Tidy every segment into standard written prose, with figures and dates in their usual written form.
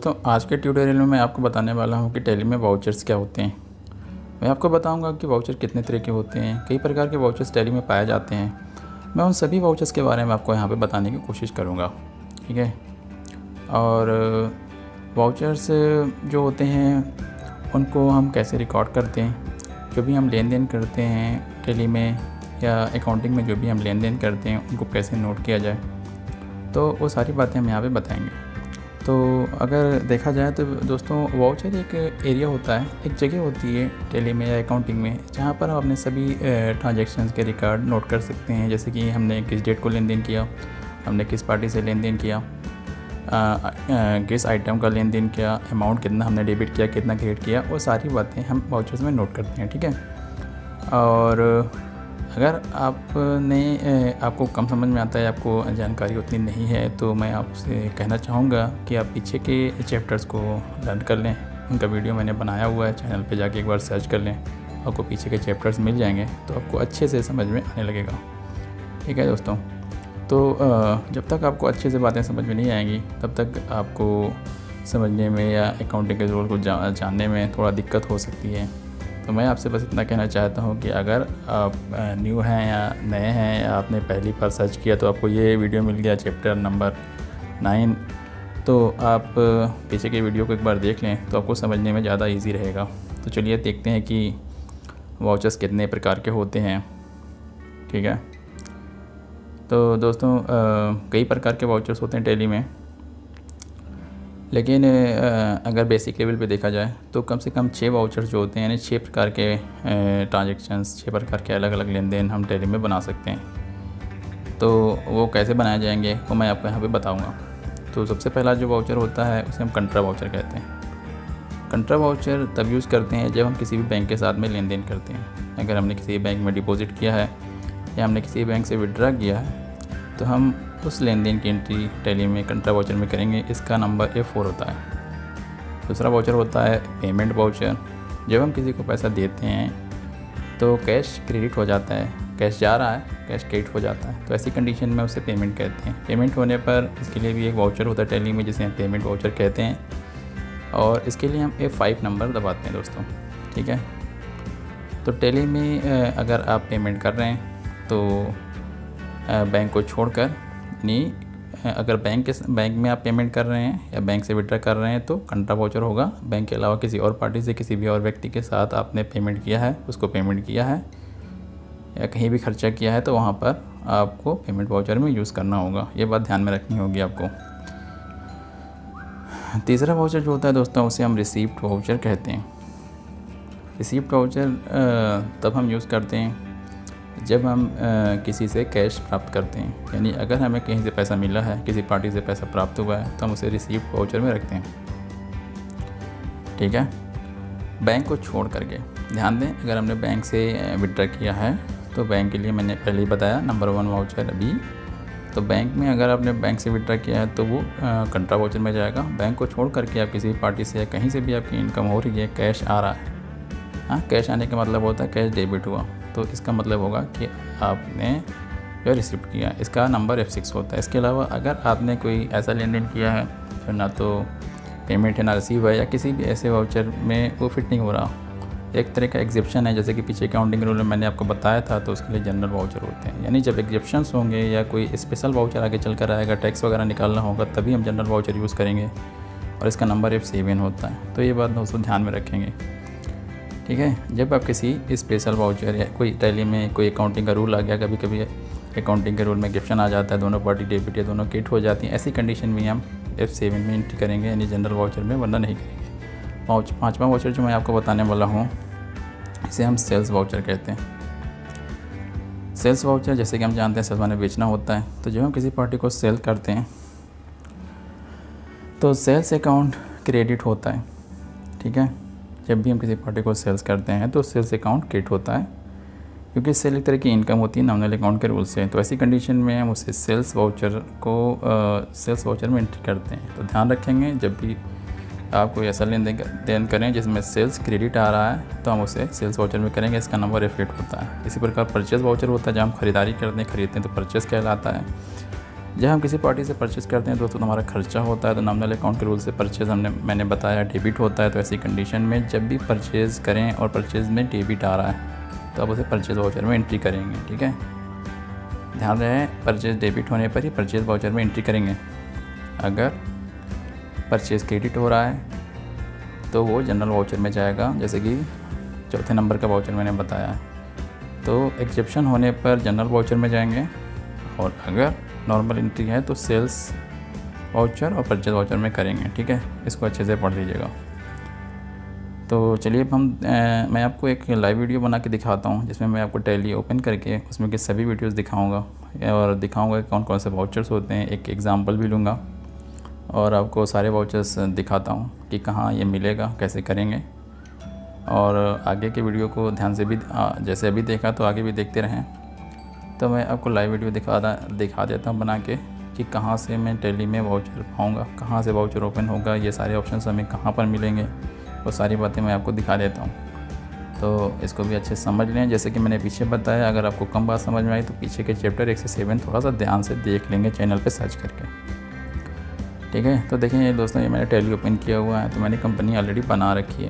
तो आज के ट्यूटोरियल में मैं आपको बताने वाला हूं कि टैली में वाउचर्स क्या होते हैं। मैं आपको बताऊंगा कि वाउचर कितने तरह के होते हैं, कई प्रकार के वाउचर्स टैली में पाए जाते हैं। मैं उन सभी वाउचर्स के बारे में आपको यहां पे बताने की कोशिश करूंगा, ठीक है। और वाउचर्स जो होते हैं उनको हम कैसे रिकॉर्ड करते हैं, जो भी हम लेन देन करते हैं टैली में या अकाउंटिंग में जो भी हम लेन देन करते हैं उनको कैसे नोट किया जाए, तो वो सारी बातें हम यहाँ पे बताएंगे। तो अगर देखा जाए तो दोस्तों, वाउचर एक एरिया होता है, एक जगह होती है टैली में या अकाउंटिंग में, जहाँ पर हम अपने सभी ट्रांजैक्शंस के रिकॉर्ड नोट कर सकते हैं। जैसे कि हमने किस डेट को लेन देन किया, हमने किस पार्टी से लेन देन किया, किस आइटम का लेन देन किया, अमाउंट कितना हमने डेबिट किया, कितना क्रेडिट किया, वो सारी बातें हम वाउचर्स में नोट करते हैं, ठीक है। और अगर आपको कम समझ में आता है, आपको जानकारी उतनी नहीं है, तो मैं आपसे कहना चाहूँगा कि आप पीछे के चैप्टर्स को लर्न कर लें। उनका वीडियो मैंने बनाया हुआ है, चैनल पे जाके एक बार सर्च कर लें, आपको पीछे के चैप्टर्स मिल जाएंगे, तो आपको अच्छे से समझ में आने लगेगा, ठीक है दोस्तों। तो जब तक आपको अच्छे से बातें समझ में नहीं आएंगी तब तक आपको समझने में या अकाउंटिंग के रोल को जानने में थोड़ा दिक्कत हो सकती है। तो मैं आपसे बस इतना कहना चाहता हूँ कि अगर आप न्यू हैं या नए हैं या आपने पहली बार सर्च किया तो आपको ये वीडियो मिल गया चैप्टर नंबर 9, तो आप पीछे के वीडियो को एक बार देख लें तो आपको समझने में ज़्यादा इजी रहेगा। तो चलिए देखते हैं कि वाउचर्स कितने प्रकार के होते हैं, ठीक है। तो दोस्तों, कई प्रकार के वाउचर्स होते हैं टैली में, लेकिन अगर बेसिक लेवल पे देखा जाए तो कम से कम 6 वाउचर्स जो होते हैं, यानी 6 प्रकार के ट्रांजैक्शंस, 6 प्रकार के अलग अलग लेन देन हम टैली में बना सकते हैं। तो वो कैसे बनाए जाएंगे वो मैं आपको यहाँ पे बताऊँगा। तो सबसे पहला जो वाउचर होता है उसे हम कंट्रा वाउचर कहते हैं। कंट्रा वाउचर तब यूज़ करते हैं जब हम किसी भी बैंक के साथ में लेन देन करते हैं। अगर हमने किसी बैंक में डिपॉजिट किया है या हमने किसी बैंक से विड्रा किया है तो हम उस लेन देन की एंट्री टैली में कंट्रा वाउचर में करेंगे। इसका नंबर F4 होता है। दूसरा वाउचर होता है पेमेंट वाउचर। जब हम किसी को पैसा देते हैं तो कैश क्रेडिट हो जाता है, कैश जा रहा है, कैश क्रेडिट हो जाता है, तो ऐसी कंडीशन में उसे पेमेंट कहते हैं। पेमेंट होने पर इसके लिए भी एक वाउचर होता है टैली में जिसे हम पेमेंट वाउचर कहते हैं, और इसके लिए हम F5 नंबर दबाते हैं दोस्तों, ठीक है। तो टैली में अगर आप पेमेंट कर रहे हैं तो बैंक को छोड़कर, नहीं, अगर बैंक में आप पेमेंट कर रहे हैं या बैंक से विड्रा कर रहे हैं तो कंट्रा वाउचर होगा। बैंक के अलावा किसी और पार्टी से, किसी भी और व्यक्ति के साथ आपने पेमेंट किया है, उसको पेमेंट किया है या कहीं भी खर्चा किया है तो वहाँ पर आपको पेमेंट वाउचर में यूज़ करना होगा। ये बात ध्यान में रखनी होगी आपको। तीसरा वाउचर जो होता है दोस्तों, उसे हम रिसीप्ट वाउचर कहते हैं। रिसीप्ट वाउचर तब हम यूज़ करते हैं जब हम किसी से कैश प्राप्त करते हैं, यानी अगर हमें कहीं से पैसा मिला है, किसी पार्टी से पैसा प्राप्त हुआ है तो हम उसे रिसीप्ट वाउचर में रखते हैं, ठीक है। बैंक को छोड़ करके ध्यान दें, अगर हमने बैंक से विड्रा किया है तो बैंक के लिए मैंने पहले ही बताया नंबर 1 वाउचर अभी। तो बैंक में अगर आपने बैंक से विड्रा किया है तो वो कंट्रा वाउचर में जाएगा। बैंक को छोड़ करके आप किसी पार्टी से या कहीं से भी आपकी इनकम हो रही है, कैश आ रहा है, हाँ, कैश आने का मतलब होता है कैश डेबिट हुआ, तो इसका मतलब होगा कि आपने जो रिसिप्ट किया, इसका नंबर F6 होता है। इसके अलावा अगर आपने कोई ऐसा लेन देन किया है जो ना तो पेमेंट है ना रिसीव है, या किसी भी ऐसे वाउचर में वो फिट नहीं हो रहा, एक तरह का एग्जेप्शन है, जैसे कि पीछे अकाउंटिंग रूल में मैंने आपको बताया था, तो उसके लिए जनरल वाउचर होते हैं। यानी जब एग्जेप्शंस होंगे या कोई स्पेशल वाउचर आगे चल कर आएगा, टैक्स वगैरह निकालना होगा, तभी हम जनरल वाउचर यूज़ करेंगे, और इसका नंबर F7 होता है। तो ये बात दोस्तों ध्यान में रखेंगे, ठीक है। जब आप किसी स्पेशल वाउचर या कोई टैली में कोई अकाउंटिंग का रूल आ गया, कभी कभी अकाउंटिंग के रूल में एग्जेप्शन आ जाता है, दोनों पार्टी डेबिट या दोनों क्रेडिट हो जाती हैं, ऐसी कंडीशन में हम F7 में एंट्री करेंगे, यानी जनरल वाउचर में, वरना नहीं करेंगे। पाँचवा वाउचर जो मैं आपको बताने वाला हूँ इसे हम सेल्स वाउचर कहते हैं। सेल्स वाउचर, जैसे कि हम जानते हैं सेल्स माने बेचना होता है, तो जब हम किसी पार्टी को सेल करते हैं तो सेल्स अकाउंट क्रेडिट होता है, ठीक है। जब भी हम किसी पार्टी को सेल्स करते हैं तो सेल्स अकाउंट क्रेडिट होता है, क्योंकि सेल एक तरह की इनकम होती है नॉमिनल अकाउंट के रूल से। तो ऐसी कंडीशन में हम उसे सेल्स वाउचर में एंट्री करते हैं। तो ध्यान रखेंगे, जब भी आप कोई ऐसा लेन देन करें जिसमें सेल्स क्रेडिट आ रहा है तो हम उसे सेल्स वाउचर में करेंगे, इसका नंबर F8 होता है। इसी प्रकार परचेज़ वाउचर होता है, जब हम खरीदारी करते हैं, खरीदते हैं तो परचेज़ कहलाता है। जब हम किसी पार्टी से परचेज़ करते हैं दोस्तों तो हमारा खर्चा होता है, तो नॉमिनल अकाउंट के रूल से परचेज़ मैंने बताया डेबिट होता है। तो ऐसी कंडीशन में जब भी परचेज़ करें और परचेज़ में डेबिट आ रहा है तो आप उसे परचेज़ वाउचर में एंट्री करेंगे। ठीक है, ध्यान रहे, परचेज़ डेबिट होने पर ही परचेज़ वाउचर में एंट्री करेंगे। अगर परचेज़ क्रेडिट हो रहा है तो वो जनरल वाउचर में जाएगा, जैसे कि चौथे नंबर का वाउचर मैंने बताया। तो एक्सेप्शन होने पर जनरल वाउचर में जाएंगे, और अगर नॉर्मल एंट्री है तो सेल्स वाउचर और परचेज वाउचर में करेंगे। ठीक है, इसको अच्छे से पढ़ लीजिएगा। तो चलिए अब मैं आपको एक लाइव वीडियो बना के दिखाता हूँ, जिसमें मैं आपको टैली ओपन करके उसमें के सभी वीडियोस दिखाऊंगा और दिखाऊंगा कौन कौन से वाउचर्स होते हैं। एक एग्जांपल भी लूँगा और आपको सारे वाउचर्स दिखाता हूँ कि कहाँ ये मिलेगा, कैसे करेंगे। और आगे के वीडियो को ध्यान से भी जैसे अभी देखा तो आगे भी देखते रहें। तो मैं आपको लाइव वीडियो दिखा देता हूँ बना के कि कहाँ से मैं टैली में वाउचर पाऊँगा, कहाँ से वाउचर ओपन होगा, ये सारे ऑप्शंस हमें कहाँ पर मिलेंगे, वो सारी बातें मैं आपको दिखा देता हूँ। तो इसको भी अच्छे से समझ लें। जैसे कि मैंने पीछे बताया, अगर आपको कम बात समझ में आई तो पीछे के चैप्टर 1 से 7 थोड़ा सा ध्यान से देख लेंगे चैनल पर सर्च करके। ठीक है, तो देखें ये दोस्तों, ये मैंने टैली ओपन किया हुआ है। तो मैंने कंपनी ऑलरेडी बना रखी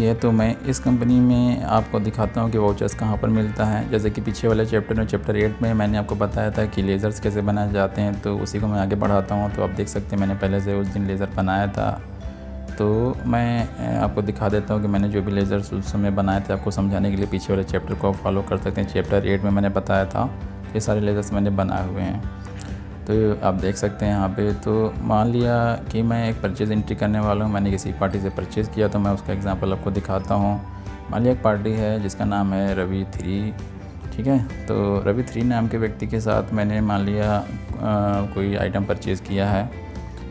है, तो मैं इस कंपनी में आपको दिखाता हूँ कि वाउचर्स कहाँ पर मिलता है। जैसे कि पीछे वाले चैप्टर में, चैप्टर 8 में मैंने आपको बताया था कि लेज़र्स कैसे बनाए जाते हैं, तो उसी को मैं आगे बढ़ाता हूँ। तो आप देख सकते हैं मैंने पहले से उस दिन लेज़र बनाया था, तो मैं आपको दिखा देता हूँ कि मैंने जो भी लेज़र्स उस समय बनाए थे, आपको समझाने के लिए पीछे वाले चैप्टर को आप फॉलो कर सकते हैं। चैप्टर 8 में मैंने बताया था, ये सारे लेज़र्स मैंने बनाए हुए हैं। तो आप देख सकते हैं यहाँ पे। तो मान लिया कि मैं एक परचेज़ एंट्री करने वाला हूँ, मैंने किसी पार्टी से परचेज़ किया, तो मैं उसका एग्जांपल आपको दिखाता हूँ। मान लिया एक पार्टी है जिसका नाम है रवि 3। ठीक है, तो रवि 3 नाम के व्यक्ति के साथ मैंने मान लिया कोई आइटम परचेज़ किया है।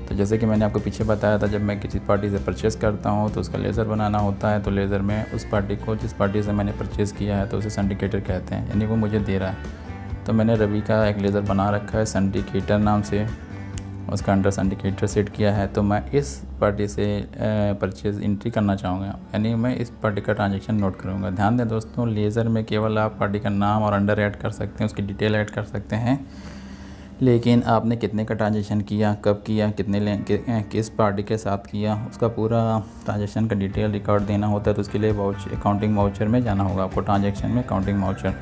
तो जैसे कि मैंने आपको पीछे बताया था, जब मैं किसी पार्टी से परचेज़ करता हूँ तो उसका लेज़र बनाना होता है। तो लेज़र में उस पार्टी को, जिस पार्टी से मैंने परचेज़ किया है, तो उसे सिंडिकेटर कहते हैं, यानी वो मुझे दे रहा है। तो मैंने रवि का एक लेज़र बना रखा है सिंडिकेटर नाम से, उसका अंडर सिंडिकेटर सेट किया है। तो मैं इस पार्टी से परचेज़ एंट्री करना चाहूँगा, यानी मैं इस पार्टी का ट्रांजैक्शन नोट करूँगा। ध्यान दें दोस्तों, लेज़र में केवल आप पार्टी का नाम और अंडर ऐड कर सकते हैं, उसकी डिटेल ऐड कर सकते हैं, लेकिन आपने कितने का ट्रांजैक्शन किया, कब किया, किस पार्टी के साथ किया, उसका पूरा ट्रांजैक्शन का डिटेल रिकॉर्ड देना होता है। तो उसके लिए अकाउंटिंग वाउचर में जाना होगा आपको, ट्रांजैक्शन में अकाउंटिंग वाउचर।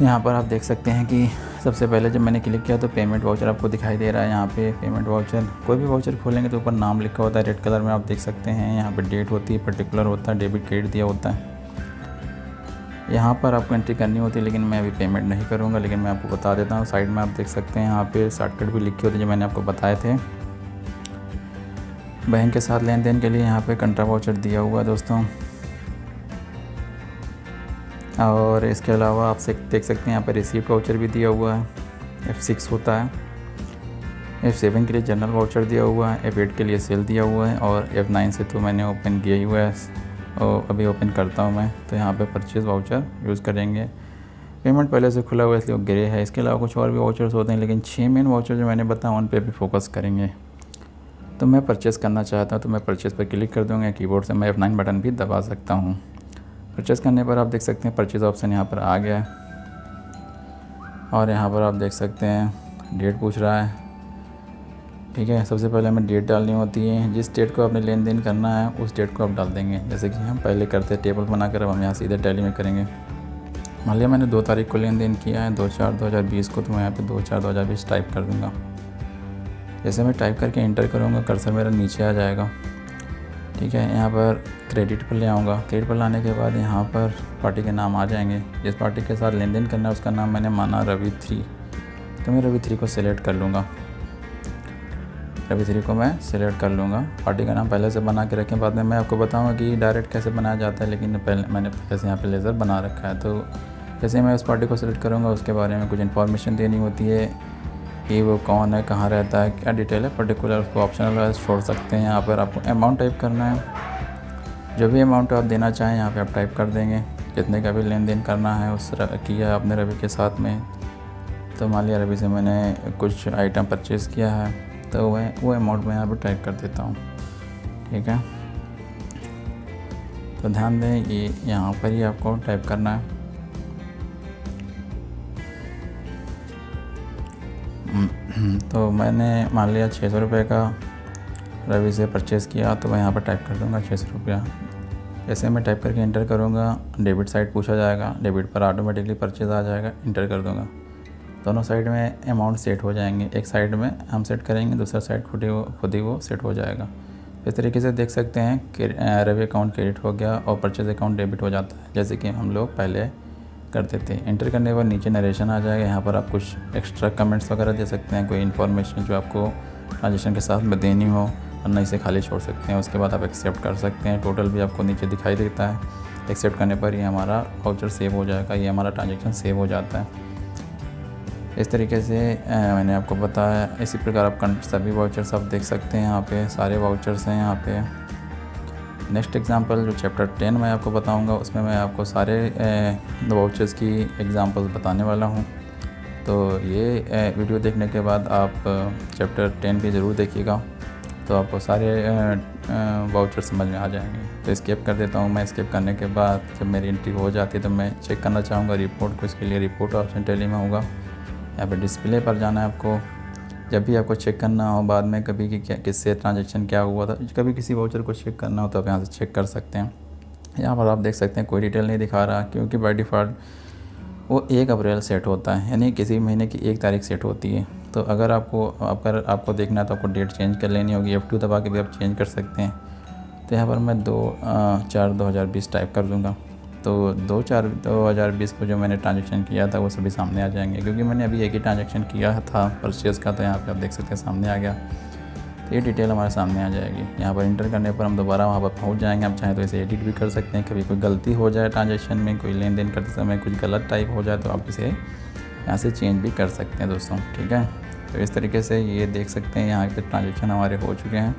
यहाँ पर आप देख सकते हैं कि सबसे पहले जब मैंने क्लिक किया तो पेमेंट वाउचर आपको दिखाई दे रहा है। यहाँ पे पेमेंट वाउचर, कोई भी वाउचर खोलेंगे तो ऊपर नाम लिखा होता है रेड कलर में, आप देख सकते हैं। यहाँ पे डेट होती है, पर्टिकुलर होता है, डेबिट क्रेडिट दिया होता है। यहाँ पर आपको एंट्री करनी होती है, लेकिन मैं अभी पेमेंट नहीं करूँगा, लेकिन मैं आपको बता देता हूँ। साइड में आप देख सकते हैं यहाँ पे शॉर्टकट भी लिखे होते हैं जो मैंने आपको बताए थे। बैंक के साथ लेन देन के लिए यहाँ पे कंट्रा वाउचर दिया हुआ है दोस्तों। और इसके अलावा आप देख सकते हैं यहाँ पर रिसीप्ट वाउचर भी दिया हुआ है। F6 होता है, F7 के लिए जनरल वाउचर दिया हुआ है, F8 के लिए सेल दिया हुआ है, और F9 से तो मैंने ओपन किया ही हुआ है और अभी ओपन करता हूँ मैं। तो यहाँ पे परचेज़ वाउचर यूज़ करेंगे। पेमेंट पहले से खुला हुआ है इसलिए वो ग्रे है। इसके अलावा कुछ और भी वाउचर्स होते हैं, लेकिन 6 मेन वाउचर जो मैंने बताया उन पे भी फोकस करेंगे। तो मैं परचेज़ करना चाहता हूँ तो मैं परचेज़ पर क्लिक कर दूँगा। कीबोर्ड से मैं F9 बटन भी दबा सकता हूँ। परचेज़ करने पर आप देख सकते हैं परचेज़ ऑप्शन यहाँ पर आ गया है, और यहाँ पर आप देख सकते हैं डेट पूछ रहा है। ठीक है, सबसे पहले हमें डेट डालनी होती है, जिस डेट को आपने लेन देन करना है उस डेट को आप डाल देंगे। जैसे कि हम पहले करते हैं टेबल बनाकर, अब हम यहाँ सीधे टैली में करेंगे। मान लिया मैंने 2 तारीख को लेन देन किया है, 2/4/2020 को, तो मैं यहाँ पे 2/4/2020 टाइप कर दूँगा। जैसे मैं टाइप करके इंटर करूँगा, कर्सर मेरा नीचे आ जाएगा। ठीक है, यहाँ पर क्रेडिट पर ले आऊँगा। क्रेडिट पर लाने के बाद यहाँ पर पार्टी के नाम आ जाएंगे। जिस पार्टी के साथ लेन देन करना है उसका नाम मैंने माना रवि 3, तो मैं रवि 3 को सिलेक्ट कर लूँगा। रवि 3 को मैं सिलेक्ट कर लूँगा। पार्टी का नाम पहले से बना के रखें, बाद में मैं आपको बताऊँगा कि डायरेक्ट कैसे बनाया जाता है, लेकिन मैंने पहले से यहाँ पर लेज़र बना रखा है। तो जैसे मैं उस पार्टी को सिलेक्ट करूँगा, उसके बारे में कुछ इन्फॉर्मेशन देनी होती है कि वो कौन है, कहाँ रहता है, क्या डिटेल है, पर्टिकुलर उसको ऑप्शनल वाइज छोड़ सकते हैं। यहाँ पर आपको अमाउंट टाइप करना है, जो भी अमाउंट आप देना चाहें यहाँ पे आप टाइप कर देंगे। जितने का भी लेन देन करना है उस किया आपने रवि के साथ में। तो मान लिया रवि से मैंने कुछ आइटम परचेज़ किया है, तो वो अमाउंट मैं यहाँ पर टाइप कर देता हूँ। ठीक है, तो ध्यान दें ये यहाँ पर ही आपको टाइप करना है। तो मैंने मान लिया 600 रुपये का रवि से परचेज़ किया, तो मैं यहाँ पर टाइप कर दूँगा 600 रुपया। ऐसे मैं टाइप करके इंटर करूँगा, डेबिट साइड पूछा जाएगा, डेबिट पर ऑटोमेटिकली परचेज़ आ जाएगा, इंटर कर दूँगा। दोनों साइड में अमाउंट सेट हो जाएंगे, एक साइड में हम सेट करेंगे, दूसरा साइड खुद ही वो सेट हो जाएगा। इस तरीके से देख सकते हैं कि रवि अकाउंट क्रेडिट हो गया और परचेज़ अकाउंट डेबिट हो जाता है, जैसे कि हम लोग पहले करते थे। इंटर करने के बाद नीचे नरेशन आ जाएगा, यहाँ पर आप कुछ एक्स्ट्रा कमेंट्स वगैरह दे सकते हैं, कोई इन्फॉर्मेशन जो आपको ट्रांजेक्शन के साथ में देनी हो, वरना इसे खाली छोड़ सकते हैं। उसके बाद आप एक्सेप्ट कर सकते हैं। टोटल भी आपको नीचे दिखाई देता है। एक्सेप्ट करने पर ये हमारा वाउचर सेव हो जाएगा, ये हमारा ट्रांजेक्शन सेव हो जाता है। इस तरीके से मैंने आपको बताया। इसी प्रकार आप सभी वाउचर्स आप देख सकते हैं, यहाँ पे सारे वाउचर्स हैं यहाँ पे। नेक्स्ट एग्जांपल जो चैप्टर 10 मैं आपको बताऊंगा, उसमें मैं आपको सारे वाउचर्स की एग्जांपल्स बताने वाला हूँ। तो ये वीडियो देखने के बाद आप चैप्टर 10 भी ज़रूर देखिएगा, तो आपको सारे वाउचर समझ में आ जाएंगे। तो स्किप कर देता हूँ। मैं स्किप करने के बाद जब मेरी एंट्री हो जाती है तो मैं चेक करना चाहूँगा रिपोर्ट को। इसके लिए रिपोर्ट ऑप्शन टैली में होगा, यहाँ पे डिस्प्ले पर जाना है आपको। जब भी आपको चेक करना हो बाद में कभी कि क्या किससे ट्रांजैक्शन क्या हुआ था, कभी किसी वाउचर को चेक करना हो तो आप यहाँ से चेक कर सकते हैं। यहाँ पर आप देख सकते हैं कोई डिटेल नहीं दिखा रहा, क्योंकि बाय डिफ़ॉल्ट वो 1 अप्रैल सेट होता है, यानी किसी महीने की 1 तारीख सेट होती है। तो अगर आपको देखना है तो आपको डेट चेंज कर लेनी होगी। F2 दबा के भी आप चेंज कर सकते हैं। तो यहाँ पर मैं 2/4/2020 टाइप कर दूँगा, तो 2/4/2020 को जो मैंने ट्रांजैक्शन किया था वो सभी सामने आ जाएंगे, क्योंकि मैंने अभी एक ही ट्रांजैक्शन किया था परचेज़ का। तो यहाँ पे आप देख सकते हैं सामने आ गया। तो ये डिटेल हमारे सामने आ जाएगी। यहाँ पर इंटर करने पर हम दोबारा वहाँ पर पहुँच जाएंगे। आप चाहें तो इसे एडिट भी कर सकते हैं। कभी कोई गलती हो जाए ट्रांजैक्शन में, कोई लेन देन करते समय कुछ गलत टाइप हो जाए तो आप इसे यहाँ से चेंज भी कर सकते हैं दोस्तों, ठीक है। तो इस तरीके से ये देख सकते हैं यहाँ के ट्रांजैक्शन हमारे हो चुके हैं,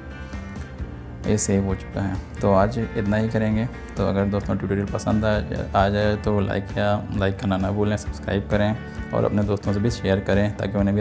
ये सेव हो चुका है। तो आज इतना ही करेंगे। तो अगर दोस्तों ट्यूटोरियल पसंद आ जाए तो लाइक करना ना भूलें, सब्सक्राइब करें और अपने दोस्तों से भी शेयर करें ताकि उन्हें भी